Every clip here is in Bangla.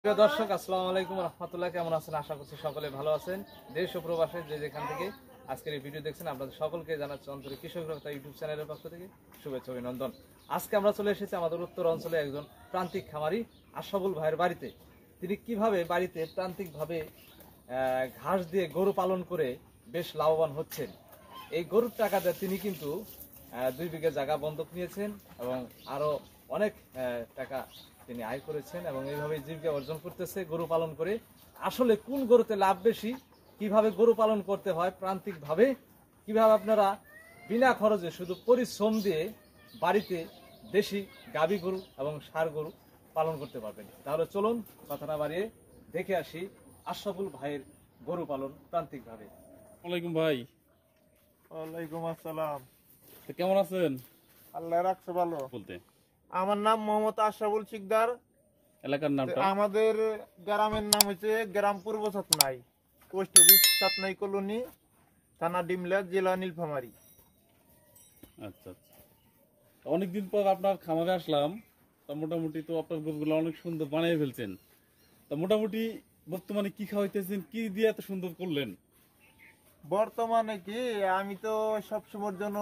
প্রিয় দর্শক, আসসালামু আলাইকুম রহমতুল্লাহ। কেমন আছেন? আশা করছি সকলে ভালো আছেন। দেশ ও প্রবাসে যে যেখান থেকে আজকের এই ভিডিও দেখছেন, আপনাদের সকলকে জানাচ্ছি অন্তরে কৃষক রক্তা ইউটিউব চ্যানেলের পক্ষ থেকে শুভেচ্ছা অভিনন্দন। আজকে আমরা চলে এসেছি আমাদের উত্তর অঞ্চলে একজন প্রান্তিক খামারি আশরাফুল ভাইয়ের বাড়িতে। তিনি কিভাবে বাড়িতে প্রান্তিকভাবে ঘাস দিয়ে গরু পালন করে বেশ লাভবান হচ্ছেন। এই গরুর টাকাতে তিনি কিন্তু 2 বিঘা জায়গা বন্ধক নিয়েছেন এবং আরো অনেক টাকা তিনি আয় করেছেন এবং এইভাবে জীবিকা অর্জন করতেছে গরু পালন করে। আসলে কোন গরুতে লাভ বেশি, কিভাবে গরু পালন করতে হয় প্রান্তিক ভাবে, কিভাবে আপনারা বিনা খরচে শুধু পরিশ্রম দিয়ে বাড়িতে দেশি গাভী গরু এবং ষাঁড় গরু পালন করতে পারবেন, তাহলে চলুন কথা না বাড়িয়ে দেখে আসি আশরাফুল ভাইয়ের গরু পালন প্রান্তিক ভাবে। ওয়ালাইকুম ভাই। ওয়ালাইকুম আসসালাম। তো কেমন আছেন? আল্লাহ রাখছে ভালো। বলতে আমার নাম মোহাম্মদ আশরাফুল শিকদার। এলাকার নামটা? আমাদের গ্রামের নাম হচ্ছে গ্রাম পূর্ব সাতনাই, পোস্ট অফিস সাতনাই কলোনি, থানা ডিমলা, জেলা নীলফামারী। আচ্ছা আচ্ছা। অনেকদিন পর আপনার খামারে আসলাম। তা মোটামুটি তো আপনার গরুগুলো অনেক সুন্দর বানিয়ে ফেলছেন। তা মোটামুটি বর্তমানে কি খাওয়াইতেছেন, কি দিয়ে এত সুন্দর করলেন? বর্তমানে কি আমি তো সবসময়ের জন্য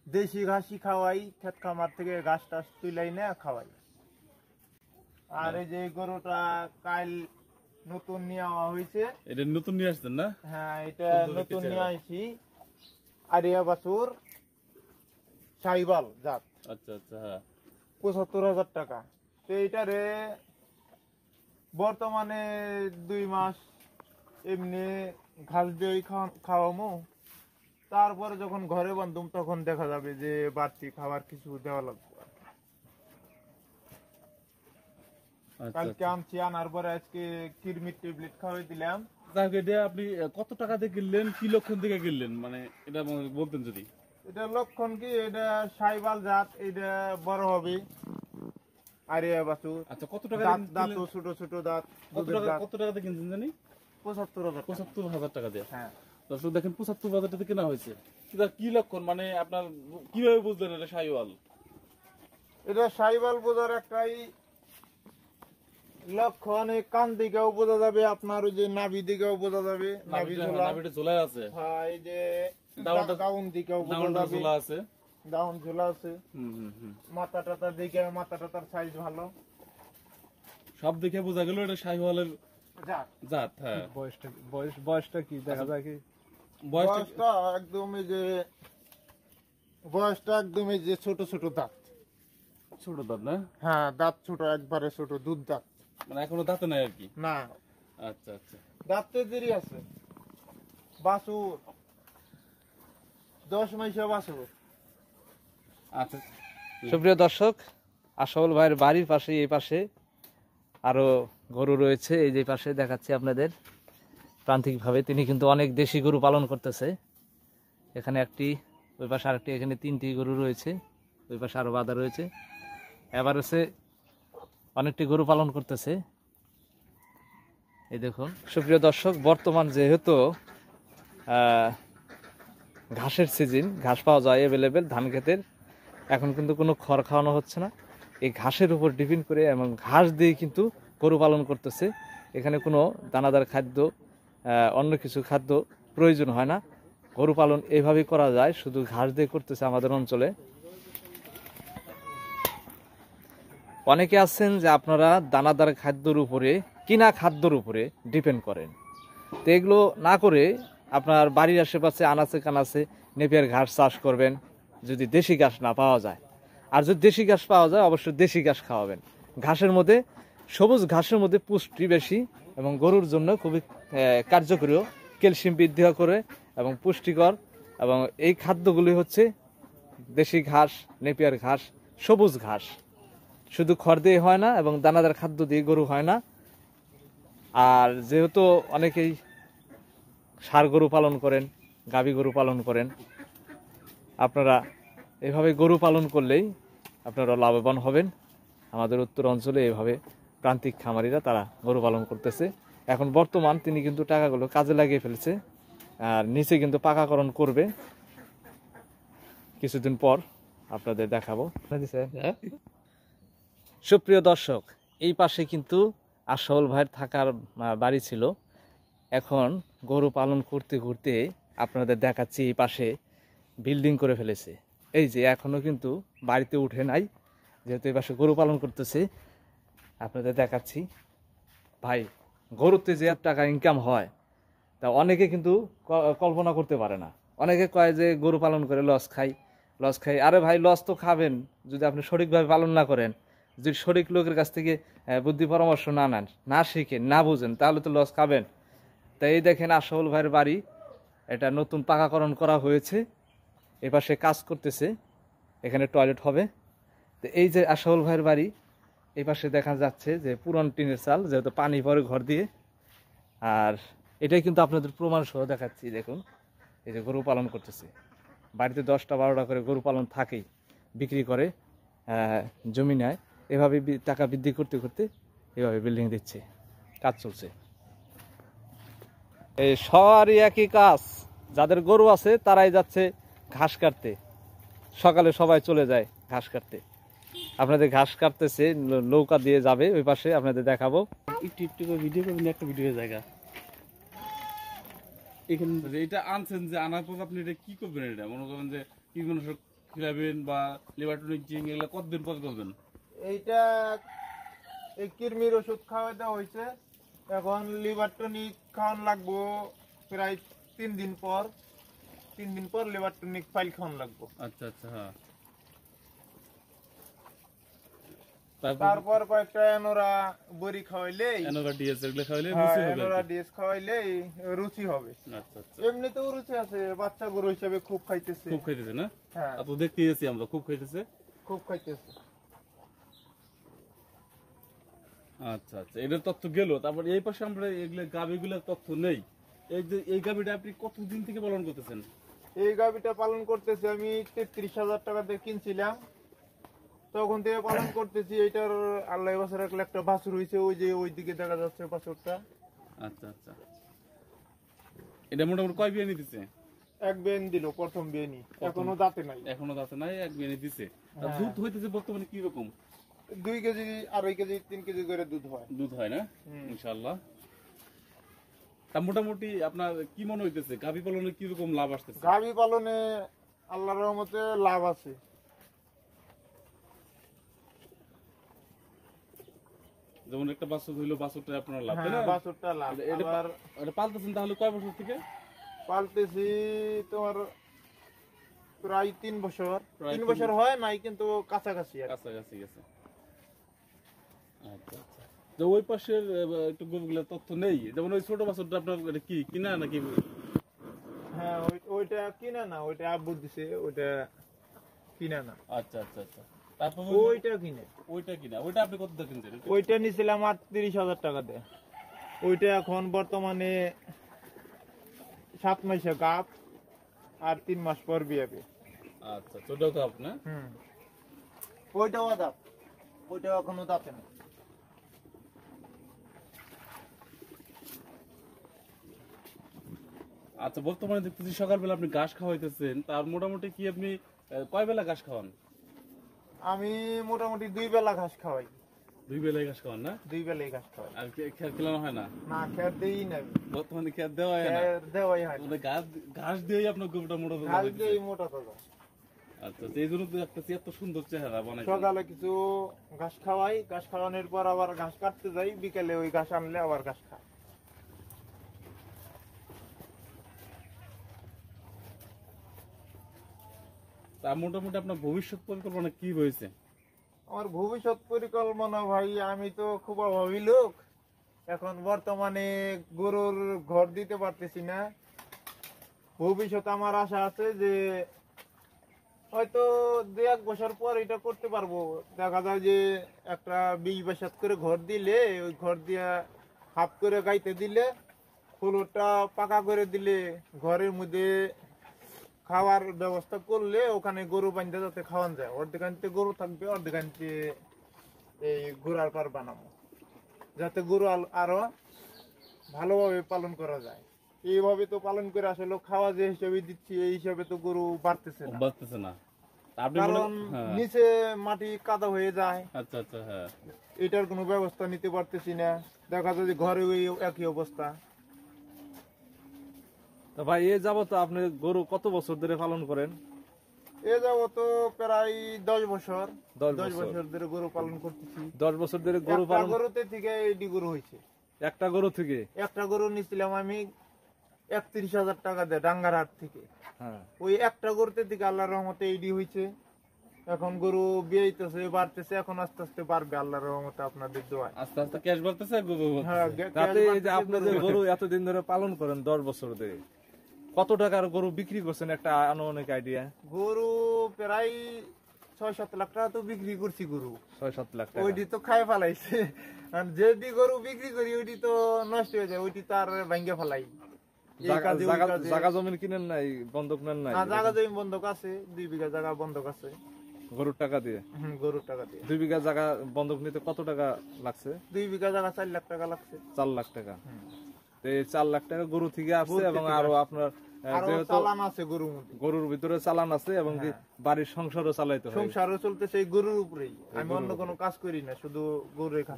দেশি ঘাসই খাওয়াই, ক্ষেত খামার থেকে ঘাস টাস তুলাই না খাওয়াই। আর এই যে গরুটা কাল নতুন নিয়ে আওয়া হয়েছে। এটা নতুন নিয়ে আসছেন না? হ্যাঁ, এটা নতুন নিয়ে আসছি। আরিয়া বাছুর, সাইবাল জাত। আচ্ছা আচ্ছা। হ্যাঁ, ৭৫,০০০ টাকা। তো এইটারে বর্তমানে 2 মাস এমনি ঘাস দিয়ে খাওয়ামো, তারপরে যখন ঘরে বান্ধুম তখন দেখা যাবে যে বাড়তি খাবার কিছু দেওয়া লাগবে। কালকে আনছি, আনার পরে আজকে কিরমির ট্যাবলেট খাওয়াই দিলাম। আপনি কত টাকা দিয়ে কিনলেন, কি লক্ষণ থেকে কিনলেন, মানে এটা বলতেন যদি। এটা লক্ষণ কি, এটা সাইবাল জাত, এটা বড় হবে। আরিয়া বাছুর। আচ্ছা, কত টাকা দাঁত ছোট ছোট দাঁত। কত টাকা দিয়ে কিনছেন জানি? ৭৫,০০০। ৭৫,০০০ টাকা দিয়ে। হ্যাঁ। দর্শক দেখেন, ৭৫,০০০ টাকা কেনা হয়েছে। কি লক্ষণ, মানে আপনার কিভাবে বুঝলেন এটা সাইওয়াল? এটা সাইবাল বোঝার একটাই লক্ষণ, কান দিকেও বোঝা যাবে, আপনার ওই যে নাভি দিকেও বোঝা যাবে। নাভিটা ঝোলা আছে। হ্যাঁ, এই যে ডাউন দিকেও বোঝা যাবে, ঝোলা আছে। ডাউন ঝোলা আছে। মাথা টাতার দিকে, মাথা টাতার সাইজ ভালো, সব দেখে বোঝা গেল এটা শাহিওয়ালের জাত। হ্যাঁ। বয়সটা কি দেখা যায়? কি বয়সটা একদম এই যে ছোট ছোট দাঁত। ছোট দাঁত না? হ্যাঁ, দাঁত ছোট, একবারে ছোট, দুধ দাঁত, মানে এখনো দাঁতে নাই আর কি? না, আচ্ছা আচ্ছা। দাঁতে দেরি আছে। বাছুর 10 মাসে বাছুর। আচ্ছা। সুপ্রিয় দর্শক, আশরাফুল ভাইয়ের বাড়ির পাশে এই পাশে আরো গরু রয়েছে। এই যে পাশে দেখাচ্ছি আপনাদের প্রান্তিকভাবে তিনি কিন্তু অনেক দেশি গরু পালন করতেছে। এখানে একটি, ওই পাশে আরেকটি, এখানে 3টি গরু রয়েছে, ওই পাশে আরো বাঁধা রয়েছে। এবার হচ্ছে অনেকটি গরু পালন করতেছে। এই দেখুন সুপ্রিয় দর্শক, বর্তমান যেহেতু ঘাসের সিজন, ঘাস পাওয়া যায় অ্যাভেলেবেল ধান ক্ষেতের, এখন কিন্তু কোনো খড় খাওয়ানো হচ্ছে না, এই ঘাসের উপর ডিপেন্ড করে এবং ঘাস দিয়ে কিন্তু গরু পালন করতেছে। এখানে কোনো দানাদার খাদ্য, অন্য কিছু খাদ্য প্রয়োজন হয় না। গরু পালন এইভাবেই করা যায়, শুধু ঘাস দিয়ে করতেছে আমাদের অঞ্চলে। অনেকে আছেন যে আপনারা দানাদার খাদ্যর উপরে, কিনা খাদ্যর উপরে ডিপেন্ড করেন। তো এগুলো না করে আপনার বাড়ির আশেপাশে আনাচে কানাচে নেপিয়ার ঘাস চাষ করবেন, যদি দেশি ঘাস না পাওয়া যায়। আর যদি দেশি ঘাস পাওয়া যায়, অবশ্যই দেশি ঘাস খাওয়াবেন। ঘাসের মধ্যে, সবুজ ঘাসের মধ্যে পুষ্টি বেশি এবং গরুর জন্য খুবই কার্যকরী, ক্যালসিয়াম বৃদ্ধি করে এবং পুষ্টিকর। এবং এই খাদ্যগুলি হচ্ছে দেশি ঘাস, নেপিয়ার ঘাস, সবুজ ঘাস। শুধু খড় দিয়ে হয় না এবং দানাদার খাদ্য দিয়ে গরু হয় না। আর যেহেতু অনেকেই ষাঁড় গরু পালন করেন, গাভী গরু পালন করেন, আপনারা এভাবে গরু পালন করলেই আপনারা লাভবান হবেন। আমাদের উত্তর অঞ্চলে এভাবে প্রান্তিক খামারিরা তারা গরু পালন করতেছে। এখন বর্তমান তিনি কিন্তু টাকাগুলো কাজে লাগিয়ে ফেলছে, আর নিচে কিন্তু পাকাকরণ করবে কিছুদিন পর, আপনাদের দেখাবো। সুপ্রিয় দর্শক, এই পাশে কিন্তু আশরাফুল ভাইয়ের থাকার বাড়ি ছিল। এখন গরু পালন করতে করতে আপনাদের দেখাচ্ছি এই পাশে বিল্ডিং করে ফেলেছে। এই যে এখনো কিন্তু বাড়িতে উঠে নাই, যেহেতু এই পাশে গরু পালন করতেছে। আপনাদের দেখাচ্ছি ভাই, গরুতে যে টাকা ইনকাম হয় তা অনেকে কিন্তু কল্পনা করতে পারে না। অনেকে কয় যে গরু পালন করে লস খাই। আরে ভাই, লস তো খাবেন যদি আপনি সঠিকভাবে পালন না করেন, যদি সঠিক লোকের কাছ থেকে বুদ্ধি পরামর্শ না নেন, না শিখেন, না বুঝেন, তাহলে তো লস খাবেন। তাই এই দেখেন আশরাফুল ভাইয়ের বাড়ি, এটা নতুন পাকাকরণ করা হয়েছে, এপাশে কাজ করতেছে, এখানে টয়লেট হবে। তো এই যে আশরাফুল ভাইয়ের বাড়ি, এই পাশে দেখা যাচ্ছে যে পুরান টিনের চাল, যেহেতু পানি পড়ে ঘর দিয়ে। আর এটাই কিন্তু আপনাদের প্রমাণ সহ দেখাচ্ছি। দেখুন এই যে গরু পালন করতেছে, বাড়িতে 10টা 12টা করে গরু পালন থাকেই, বিক্রি করে জমি নেয়, এভাবে টাকা বৃদ্ধি করতে করতে এভাবে বিল্ডিং দিচ্ছে, কাজ চলছে। এই সবারই একই কাজ, যাদের গরু আছে তারাই যাচ্ছে ঘাস কাটতে। সকালে সবাই চলে যায় ঘাস কাটতে। আপনাদের ঘাস কাটতেছে, নৌকা দিয়ে যাবে ওই পাশে, আপনাদের দেখাবো। একটু একটু করে ভিডিও করবেন, একটা ভিডিও জায়গা এখানে এটা আনছেন, যে আনার পর আপনি এটা কি করবেন? এটা মনে করেন যে কীটনাশক খিলাবেন বা লিভারটনিক জিঙ্ক, এগুলো কতদিন পর করবেন? এইটা এই কৃমির ওষুধ খাওয়াই দেওয়া হয়েছে, এখন লিভার টনিক খাওয়ান লাগবো প্রায় 3 দিন পর। 3 দিন পর লিভার টনিক ফাইল খাওয়ান লাগবো। আচ্ছা আচ্ছা, হ্যাঁ। তারপর কয়েকটা এনোরা বড়ি খাওয়াইলে, এনোভা ডিএস এগুলো খাওয়াইলে হ্যাঁ, রুচি হবে। এনোরা ডিএস খাওয়াইলে রুচি হবে। আচ্ছা আচ্ছা, এমনিতেও রুচি আছে, বাচ্চা গরু হিসেবে খুব খাইতেছে। খুব খাইতেছে না? হ্যাঁ, তো দেখতে গেছি আমরা, খুব খাইতেছে। খুব খাইতেছে। আচ্ছা আচ্ছা, এটার তথ্য গেল। তারপর এই পাশে আমরা এগুলো গাবিগুলোর তথ্য নেই। এই যে এই গাবিটা আপনি কতদিন থেকে পালন করতেছেন? এই গাভিটা পালন করতেছি আমি 33,000 টাকা দিয়ে কিনছিলাম, তখন থেকে পালন করতেছি। এইটার আল্লাহ বছর একটা বাছুর হয়েছে, ওই যে ওইদিকে দেখা যাচ্ছে বাছুরটা। আচ্ছা আচ্ছা, এটা মোটামুটি কয় বিয়ে দিছে? এক বেন দিল, প্রথম বেনি, এখনো দাঁতে নাই। এখনো দাঁতে নাই, এক বিয়ে দিছে। আর হ্যাঁ। দুধ হইতেছে বর্তমানে কি রকম? 2 কেজি, 2.5 কেজি, 3 কেজি করে দুধ হয়। দুধ হয় না? ইনশাআল্লাহ। তা মোটামুটি আপনার কি মনে হইতেছে গাভী পালনে কি রকম লাভ আসতেছে? গাভী পালনে আল্লাহর রহমতে লাভ আছে। যেমন একটা বাছুর হইলো, বাছুরটা আপনার লাভ, তাই না? হ্যাঁ, বাছুরটা লাভ। আবার এটা পালতেছেন তাহলে কয় বছর থেকে? পালতেছি তোমার প্রায় 3 বছর। প্রায় 3 তিন বছর হয় নাই, কিন্তু কাছাকাছি আর কি। কাছাকাছি গেছে। আচ্ছা আচ্ছা, তো ওই পাশের একটু গরুগুলোর তথ্য নেই। যেমন ওই ছোট বাছুরটা আপনার এটা কি কিনা নাকি? হ্যাঁ, ওইটা কিনা না, ওইটা আব্বু দিছে, ওইটা কিনা না। আচ্ছা আচ্ছা আচ্ছা, তারপর ওইটা কিনে, ওইটা কিনা, ওইটা আপনি কত দিয়ে কিনছেন? ওইটা নিছিলাম 38,000 টাকা দিয়ে। ওইটা এখন বর্তমানে 7 মাসে গাপ, আর 3 মাস পর বিয়াবে। আচ্ছা, ছোটও তো আপনার। ওইটাও দাঁত, ওইটাও এখনো দাঁতে না। আচ্ছা, বর্তমানে দেখতেছি সকালবেলা আপনি ঘাস খাওয়াইতেছেন, তার মোটামুটি কি আপনি কয় বেলা ঘাস খাওয়ান? আমি মোটামুটি 2 বেলা ঘাস খাওয়াই। 2 বেলায় ঘাস খাওয়ান না? 2 বেলাই ঘাস খাওয়াই। আর খেয়াল খেলানো হয় না? না, খেয়ার দেই না, বর্তমানে খেয়াল দেওয়া হয় না? খেয়ার দেওয়াই হয় না। মানে ঘাস দিয়েই আপনার গরুটা মোটা তাজা ঘাস হইতেছে। দেই মোটা তাজা। আচ্ছা, এই জন্য তো দেখতেছি এত সুন্দর চেহারা বানাই। সকালে কিছু ঘাস খাওয়াই, ঘাস খাওয়ানোর পর আবার ঘাস কাটতে যাই, বিকেলে ওই ঘাস আনলে আবার ঘাস খাই। তা মোটামুটি আপনার ভবিষ্যৎ পরিকল্পনা কি রয়েছে? আমার ভবিষ্যৎ পরিকল্পনা ভাই, আমি তো খুব অভাবী লোক, এখন বর্তমানে গরুর ঘর দিতে পারতেছি না। ভবিষ্যৎ আমার আশা আছে যে হয়তো 2-1 বছর পর এটা করতে পারবো। দেখা যায় যে একটা 20-22 করে ঘর দিলে, ওই ঘর দিয়া হাফ করে গাইতে দিলে, ফ্লোরটা পাকা করে দিলে, ঘরের মধ্যে খাওয়ার ব্যবস্থা করলে ওখানে গরু বান্ধা যাতে খাওয়ান যায়। অর্ধেকান্তে গরু থাকবে, অর্ধেকান্তে এই ঘোড়ার পার বানাবো, যাতে গরু আরো ভালোভাবে পালন করা যায়। এইভাবে তো পালন করে আসলে খাওয়া যে হিসাবে দিচ্ছি, এই হিসাবে তো গরু বাড়তেছে না। বাড়তেছে না। আপনি কারণ হ্যাঁ। নিচে মাটি কাদা হয়ে যায়, আচ্ছা আচ্ছা, হ্যাঁ। এটার কোনো ব্যবস্থা নিতে পারতেছি না। দেখা যায় যে ঘরে ওই একই অবস্থা। তো ভাই এ যাবত আপনি গরু কত বছর ধরে পালন করেন? এ যাবো তো প্রায় 10 বছর 10 10 বছর। বছর ধরে গরু পালন করতেছি। 10 বছর ধরে গরু একটা পালন, গরুতে থেকে এডি গরু হয়েছে। একটা গরু থেকে? একটা গরু নিছিলাম আমি 31,000 টাকা দিয়ে ডাঙ্গারহাট থেকে। হ্যাঁ। ওই একটা গরুতে থেকে আল্লাহর রহমতে এডি হয়েছে। এখন গরু বিয়েতেছে, বাড়তেছে, এখন আস্তে আস্তে বাড়বে আল্লাহর রহমতে, আপনাদের দোয়ায়। আস্তে আস্তে ক্যাশ বাড়তেছে, গরু হ্যাঁ, বাড়তেছে। তাতে এই যে বাড়তেছে, আপনি যে গরু এতদিন ধরে পালন করেন 10 বছর ধরে, কত টাকার গরু বিক্রি করছেন একটা আনুমানিক আইডিয়া? গরু প্রায় 6-7 লাখ টাকা তো বিক্রি করছি গরু। 6-7 লাখ টাকা। ওইটি তো খাই ফেলাইছে। আর যেটি গরু বিক্রি করি ওইটি তো নষ্ট হয়ে যায়, ওইটি তার ভাঙ্গে ফেলাই। এই কাজে ওই কাজে। জায়গা জমিন কিনেন নাই, বন্ধক নেন নাই? না, জায়গা জমি বন্ধক আছে, 2 বিঘা জায়গা বন্ধক আছে। গরুর টাকা দিয়ে? গরুর টাকা দিয়ে 2 বিঘা জায়গা বন্ধক নিতে কত টাকা লাগছে? 2 বিঘা জায়গা 4 লাখ টাকা লাগছে। 4 লাখ টাকা। তো এই 4 লাখ টাকা গরু থেকে আসছে এবং থেকে আরো আপনার আরো যেহেতু চালান আছে গরুর মধ্যে, গরুর ভিতরে চালান আছে এবং কি বাড়ির সংসারও চালাইতে হয়। সংসারও চলতেছে এই গরুর উপরেই। আমি অন্য কোনো কাজ করি না, শুধু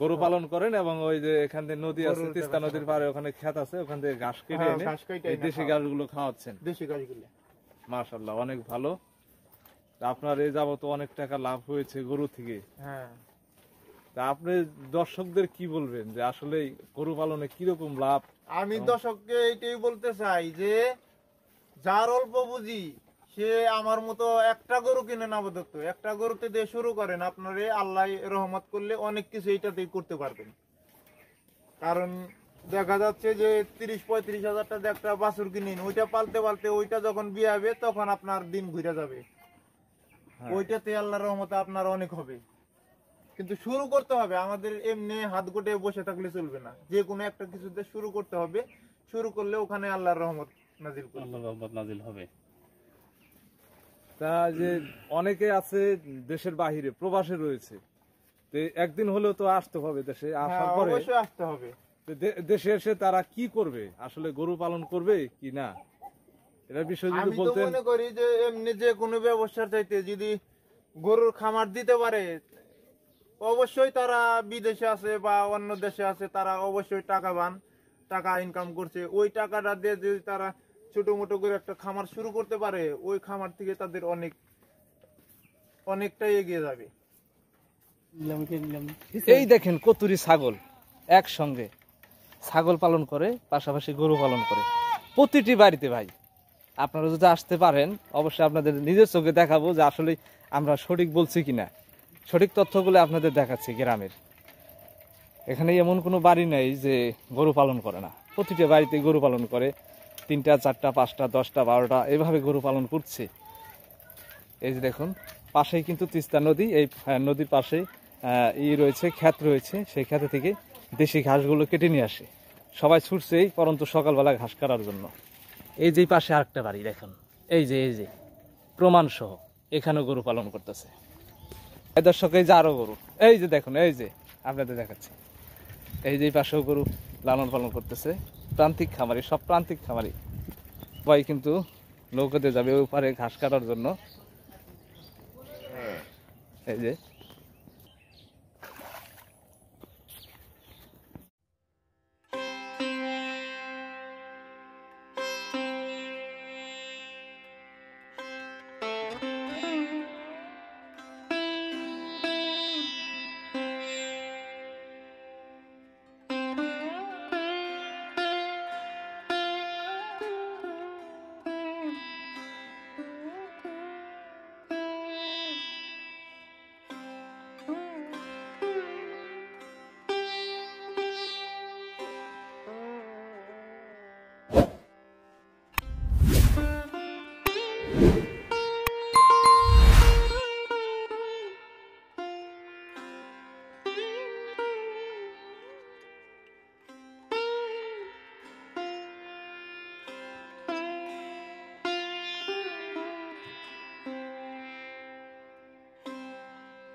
গরু পালন করেন এবং ওই যে এখান থেকে নদী আছে, তিস্তা নদীর পাড়ে ওখানে ক্ষেত আছে, ওখান থেকে ঘাস কেটে হ্যাঁ, এনে ঘাস কেটে এই এনে দেশি ঘাসগুলো খাওয়াচ্ছেন। দেশি গাছগুলো। মাশাআল্লাহ, অনেক ভালো। তা আপনার এই যাবত অনেক টাকা লাভ হয়েছে গরু থেকে। হ্যাঁ, তা আপনি দর্শকদের কি বলবেন যে আসলে গরু পালনে কিরকম লাভ? আমি দর্শককে এইটাই বলতে চাই যে যার অল্প পুঁজি সে আমার মতো একটা গরু কিনেন আপাতত। একটা গরুতে দিয়ে শুরু করেন, আপনারে আল্লাহ রহমত করলে অনেক কিছু এইটাতেই করতে পারবেন। কারণ দেখা যাচ্ছে যে 30-35 হাজার টাকা একটা বাছুর কিনেন, ওইটা পালতে পালতে ওইটা যখন বিয়ে হবে তখন আপনার দিন ঘুরে যাবে। ওইটাতে আল্লাহর রহমতে আপনার অনেক হবে। কিন্তু শুরু করতে হবে, আমাদের এমনি হাত গুটে বসে থাকলে চলবে না, যে কোনো একটা কিছুতে শুরু করতে হবে। শুরু করলে ওখানে আল্লাহর রহমত নাজিল করবে। আল্লাহর রহমত নাজিল হবে। তা যে অনেকে আছে দেশের বাহিরে প্রবাসে রয়েছে, তো একদিন হলেও তো আসতে হবে দেশে। আসার হ্যাঁ, পরে অবশ্যই আসতে হবে। তো দেশে এসে তারা কি করবে, আসলে গরু পালন করবে কি না, এটার বিষয়ে যদি আমি তো বলতেন। মনে করি যে এমনি যে কোনো ব্যবসার চাইতে যদি গরুর খামার দিতে পারে, অবশ্যই তারা বিদেশে আছে বা অন্য দেশে আছে, তারা অবশ্যই টাকাবান, টাকা ইনকাম করছে। ওই টাকাটা দিয়ে যদি তারা ছোট মোটো করে একটা খামার শুরু করতে পারে, ওই খামার থেকে তাদের অনেকটাই এগিয়ে যাবে। এই দেখেন কতুরি ছাগল একসঙ্গে ছাগল পালন করে, পাশাপাশি গরু পালন করে প্রতিটি বাড়িতে। ভাই আপনারা যদি আসতে পারেন অবশ্যই আপনাদের নিজের চোখে দেখাবো যে আসলে আমরা সঠিক বলছি কিনা। সঠিক তথ্যগুলো আপনাদের দেখাচ্ছি গ্রামের। এখানে এমন কোনো বাড়ি নেই যে গরু পালন করে না, প্রতিটা বাড়িতে গরু পালন করে। 3টা 4টা 5টা 10টা 12টা এভাবে গরু পালন করছে। এই যে দেখুন পাশেই কিন্তু তিস্তা নদী, এই নদীর পাশে রয়েছে, ক্ষেত রয়েছে, সেই ক্ষেত থেকে দেশি ঘাসগুলো কেটে নিয়ে আসে। সবাই ছুটছে এই পরন্তু সকালবেলা ঘাস কাটার জন্য। এই যে পাশে আরেকটা বাড়ি দেখুন, এই যে প্রমাণ সহ এখানেও গরু পালন করতেছে। এই দর্শক এই যে আরো গরু, এই যে দেখুন, এই যে আপনাদের দেখাচ্ছি, এই যে পাশেও গরু লালন পালন করতেছে। প্রান্তিক খামারি, সব প্রান্তিক খামারি সবাই কিন্তু নৌকাতে যাবে ওই পারে ঘাস কাটার জন্য। এই যে